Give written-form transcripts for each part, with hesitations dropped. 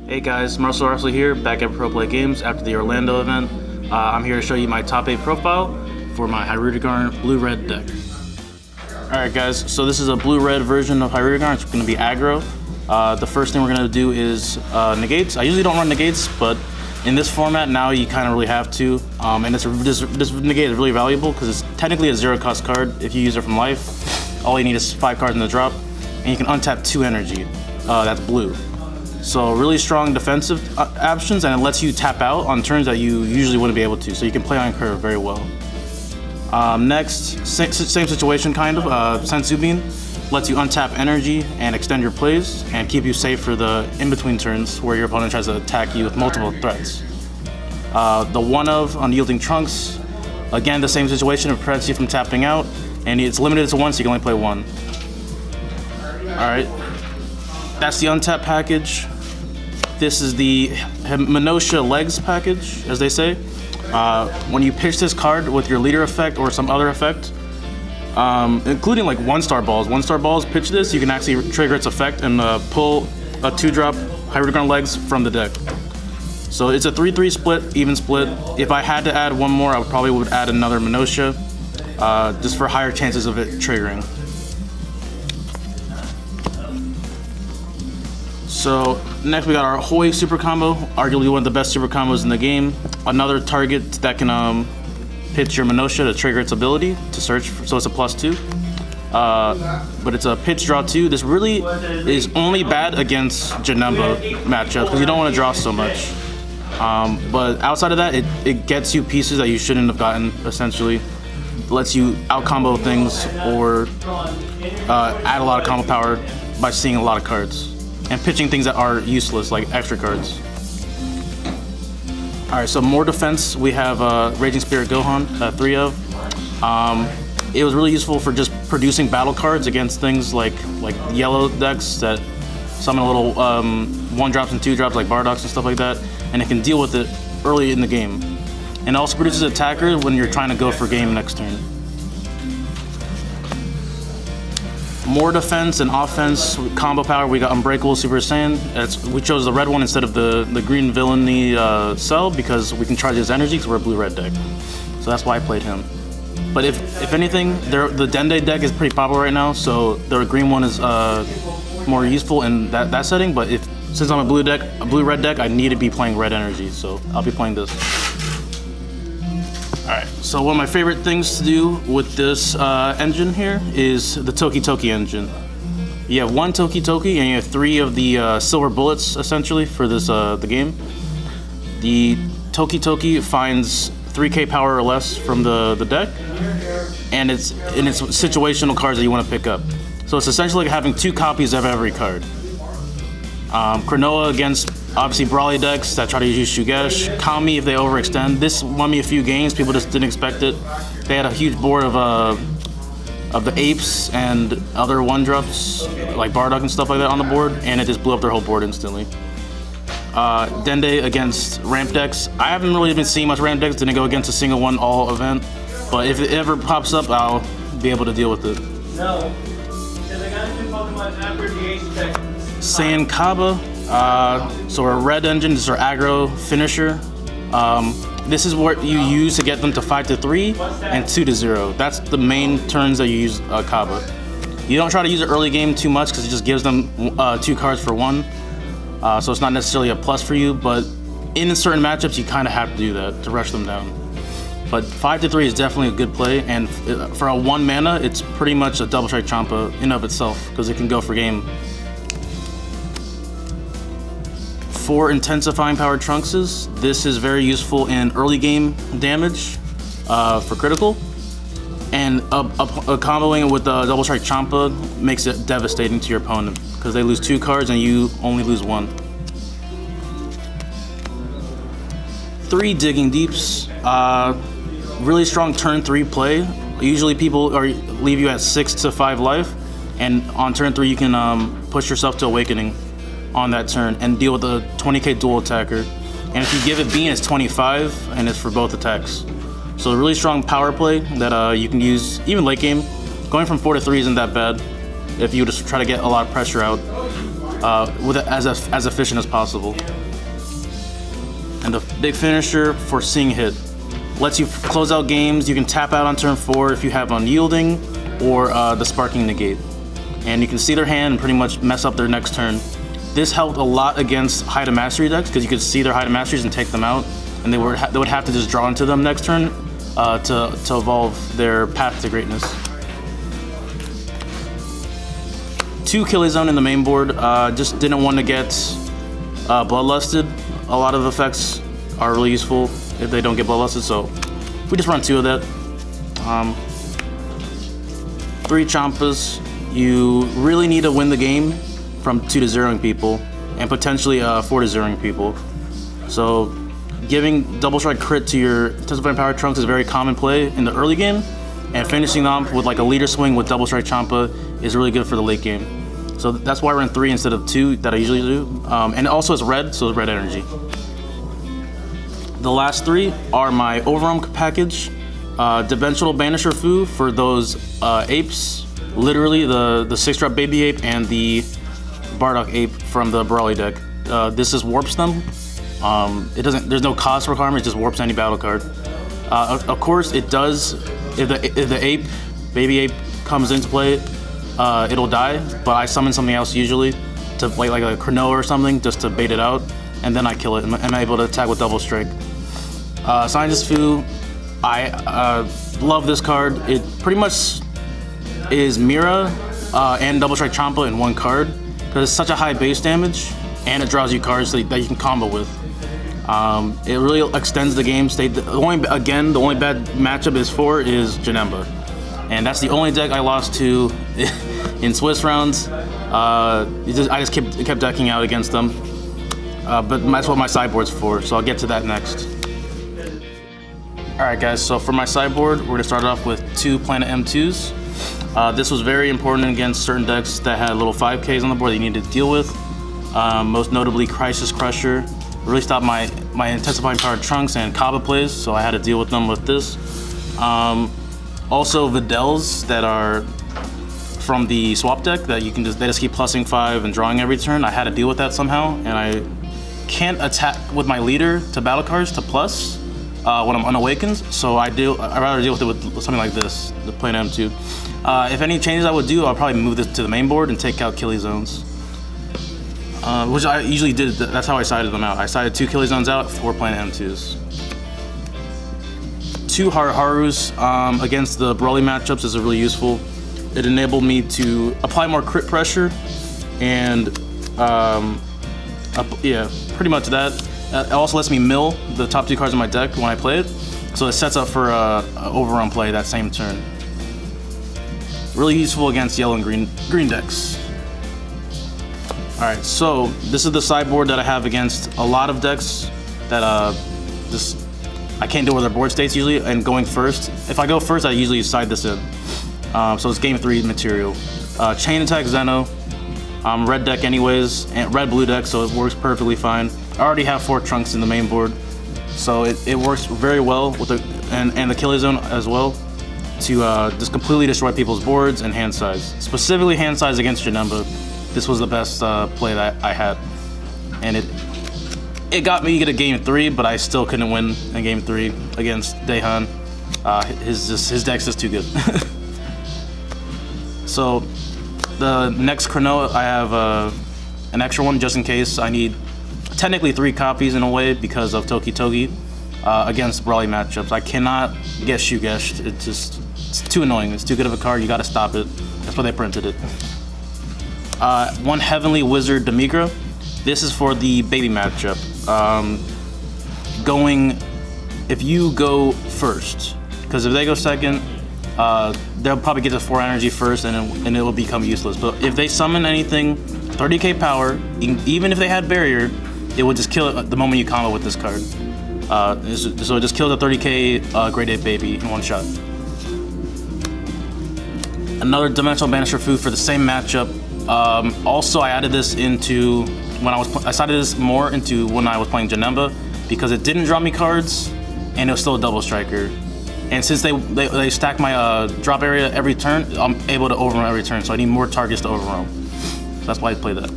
Hey guys, Marcel here, back at Pro Play Games after the Orlando event. I'm here to show you my top 8 profile for my Hirudegarn blue-red deck. Alright guys, so this is a blue-red version of Hirudegarn. It's going to be aggro. The first thing we're going to do is negates. I usually don't run negates, but in this format now you kind of really have to. And this negate is really valuable because it's technically a 0-cost card. If you use it from life, all you need is 5 cards in the drop, and you can untap 2 energy. That's blue. So really strong defensive options, and it lets you tap out on turns that you usually wouldn't be able to. So you can play on curve very well. Next, same situation kind of. Sensu Bean lets you untap energy and extend your plays and keep you safe for the in-between turns where your opponent tries to attack you with multiple threats. The One of Unyielding Trunks, again the same situation. It prevents you from tapping out, and it's limited to 1, so you can only play 1. Alright, that's the untap package. This is the Minutia Legs package, as they say. When you pitch this card with your leader effect or some other effect, including like 1-star balls, pitch this, you can actually trigger its effect and pull a 2-drop Hirudegarn Legs from the deck. So it's a 3-3 split, even split. If I had to add one more, I probably would add another Minutia, just for higher chances of it triggering. So next we got our Hoi super combo, arguably one of the best super combos in the game. Another target that can pitch your Minutia to trigger its ability to search, so it's a +2. But it's a pitch draw 2. This really is only bad against Janemba matchups because you don't want to draw so much. But outside of that, it gets you pieces that you shouldn't have gotten, essentially. It lets you out-combo things or add a lot of combo power by seeing a lot of cards and pitching things that are useless, like extra cards. Alright, so more defense, we have Raging Spirit Gohan, 3 of. It was really useful for just producing battle cards against things like yellow decks that summon a little 1-drops and 2-drops like Bardox and stuff like that, and it can deal with it early in the game. And it also produces attackers when you're trying to go for game next turn. More defense and offense combo power. We got Unbreakable Super Saiyan. We chose the red one instead of the green villainy Cell because we can charge his energy because we're a blue-red deck. So that's why I played him. But if anything, the Dende deck is pretty popular right now, so the green one is more useful in that setting. But since I'm a blue-red deck, I need to be playing red energy, so I'll be playing this. Alright, so one of my favorite things to do with this engine here is the Toki Toki engine. You have 1 Toki Toki and you have 3 of the silver bullets, essentially, for this the game. The Toki Toki finds 3k power or less from the deck, and it's situational cards that you want to pick up. So it's essentially like having 2 copies of every card. Cronoa against obviously Brawly decks that try to use Shugesh. Kami if they overextend. This won me a few games, people just didn't expect it. They had a huge board of the apes and other 1-drops like Bardock and stuff like that on the board, and it just blew up their whole board instantly. Dende against ramp decks. I haven't really been seeing much ramp decks, didn't go against a single one all event, but if it ever pops up, I'll be able to deal with it. No, because I got 2 Pokemon after the Ace deck. Saiyan Kaba. So our red engine is our aggro finisher. This is what you use to get them to 5-3 and 2-0. That's the main turns that you use Kaba. You don't try to use it early game too much because it just gives them 2 cards for 1. So it's not necessarily a plus for you, but in certain matchups you kind of have to do that to rush them down. But 5-3 is definitely a good play, and for a 1 mana, it's pretty much a double strike Champa in of itself because it can go for game. 4 intensifying powered Trunkses. This is very useful in early game damage for critical, and comboing it with the double strike Champa makes it devastating to your opponent because they lose 2 cards and you only lose 1. 3 Digging Deeps. Really strong turn 3 play. Usually people leave you at 6 to 5 life, and on turn 3 you can push yourself to Awakening on that turn and deal with a 20k dual attacker. And if you give it Bean, it's 25 and it's for both attacks. So a really strong power play that you can use even late game. Going from 4 to 3 isn't that bad if you just try to get a lot of pressure out. with it as efficient as possible. And the big finisher for Seeing Hit. Lets you close out games. You can tap out on turn 4 if you have Unyielding or the Sparking Negate. And you can see their hand and pretty much mess up their next turn. This helped a lot against High to Mastery decks because you could see their High to Masteries and take them out. And they would have to just draw into them next turn to evolve their Path to Greatness. 2 Killzone in the main board. Just didn't want to get Bloodlusted. A lot of effects are really useful if they don't get Bloodlusted, so we just run 2 of that. 3 Champas. You really need to win the game from 2 to 0ing people, and potentially 4 to 0ing people. So giving Double Strike crit to your Intensifying Power Trunks is a very common play in the early game, and finishing them with like a leader swing with Double Strike Champa is really good for the late game. So that's why I run 3 instead of 2 that I usually do. And also it's red, so it's red energy. The last 3 are my Overwhelm package. Dimensional Banisher Fu for those apes. Literally the 6-drop Baby Ape and the Bardock Ape from the Brawly deck. This just warps them. There's no cost requirement, it just warps any battle card. Of course it does, if the Baby Ape comes into play, it'll die, but I summon something else usually to play like a Cronoa or something just to bait it out, and then I kill it and I'm able to attack with Double Strike. Scientist Fu, I love this card. It pretty much is Mira and Double Strike Champa in one card because it's such a high base damage and it draws you cards that you can combo with. It really extends the game state. The only bad matchup is Janemba. And that's the only deck I lost to in Swiss rounds. I just kept decking out against them. But that's what my sideboard's for, so I'll get to that next. Alright guys, so for my sideboard, we're going to start off with 2 Planet M2s. This was very important against certain decks that had little 5Ks on the board that you needed to deal with. Most notably Crisis Crusher. Really stopped my Intensifying Power Trunks and Kaba plays, so I had to deal with them with this. Also Videls that are from the swap deck that they just keep plussing 5 and drawing every turn. I had to deal with that somehow, and I can't attack with my leader to battle cards to plus when I'm unawakened, so I'd rather deal with it with something like this, the Planet M2. If any changes I would do, I'll probably move this to the main board and take out Killzones. Which I usually did, that's how I sided them out. I sided 2 Killzones out, 4 Planet M2s. 2 Harus against the Brawly matchups is really useful. It enabled me to apply more crit pressure and yeah, pretty much that. It also lets me mill the top 2 cards in my deck when I play it, so it sets up for overrun play that same turn. Really useful against yellow and green decks. Alright, so this is the sideboard that I have against a lot of decks that I can't deal with their board states usually, and going first. If I go first, I usually side this in. So it's game 3 material. Chain Attack Zeno. Red deck anyways, and red-blue deck, so it works perfectly fine. I already have 4 Trunks in the main board, so it works very well with and the Killzone as well to just completely destroy people's boards and hand size. Specifically hand size against Janemba. This was the best play that I had, and it got me to game 3, but I still couldn't win in game 3 against Daehan. His deck's just too good. So the next Cronoa, I have an extra one just in case. I need technically 3 copies in a way because of Toki Toki against Brawly matchups. I cannot get Shugeshed. It's too annoying. It's too good of a card. You got to stop it. That's why they printed it. 1 Heavenly Wizard Demigra. This is for the baby matchup. If you go first, because if they go second, they'll probably get to 4 energy first and it will become useless. But if they summon anything 30k power, even if they had barrier, it would just kill it the moment you combo with this card. So it just kills a 30k grade 8 baby in one shot. Another Dimensional Banisher Fu for the same matchup. Also, I added this into I sided this more into when I was playing Janemba because it didn't draw me cards and it was still a double striker. And since they stack my drop area every turn, I'm able to overrun every turn, so I need more targets to overrun. So that's why I play that.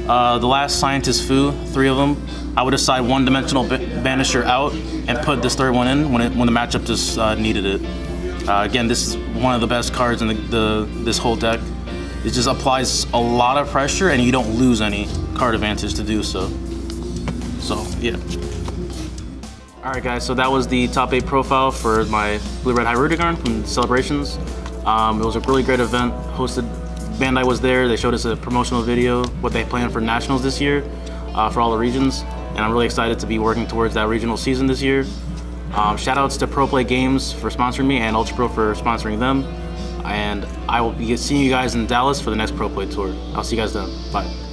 The last Scientist Fu, 3 of them, I would decide one-dimensional banisher out and put this third one in when the matchup just needed it. Again, this is one of the best cards in this whole deck. It just applies a lot of pressure and you don't lose any card advantage to do so. So, yeah. Alright guys, so that was the top 8 profile for my Blue-Red Hirudegarn from Celebrations. It was a really great event. Bandai was there, they showed us a promotional video, what they plan for Nationals this year for all the regions. And I'm really excited to be working towards that regional season this year. Shout outs to Pro Play Games for sponsoring me and Ultra Pro for sponsoring them. And I will be seeing you guys in Dallas for the next Pro Play tour. I'll see you guys then. Bye.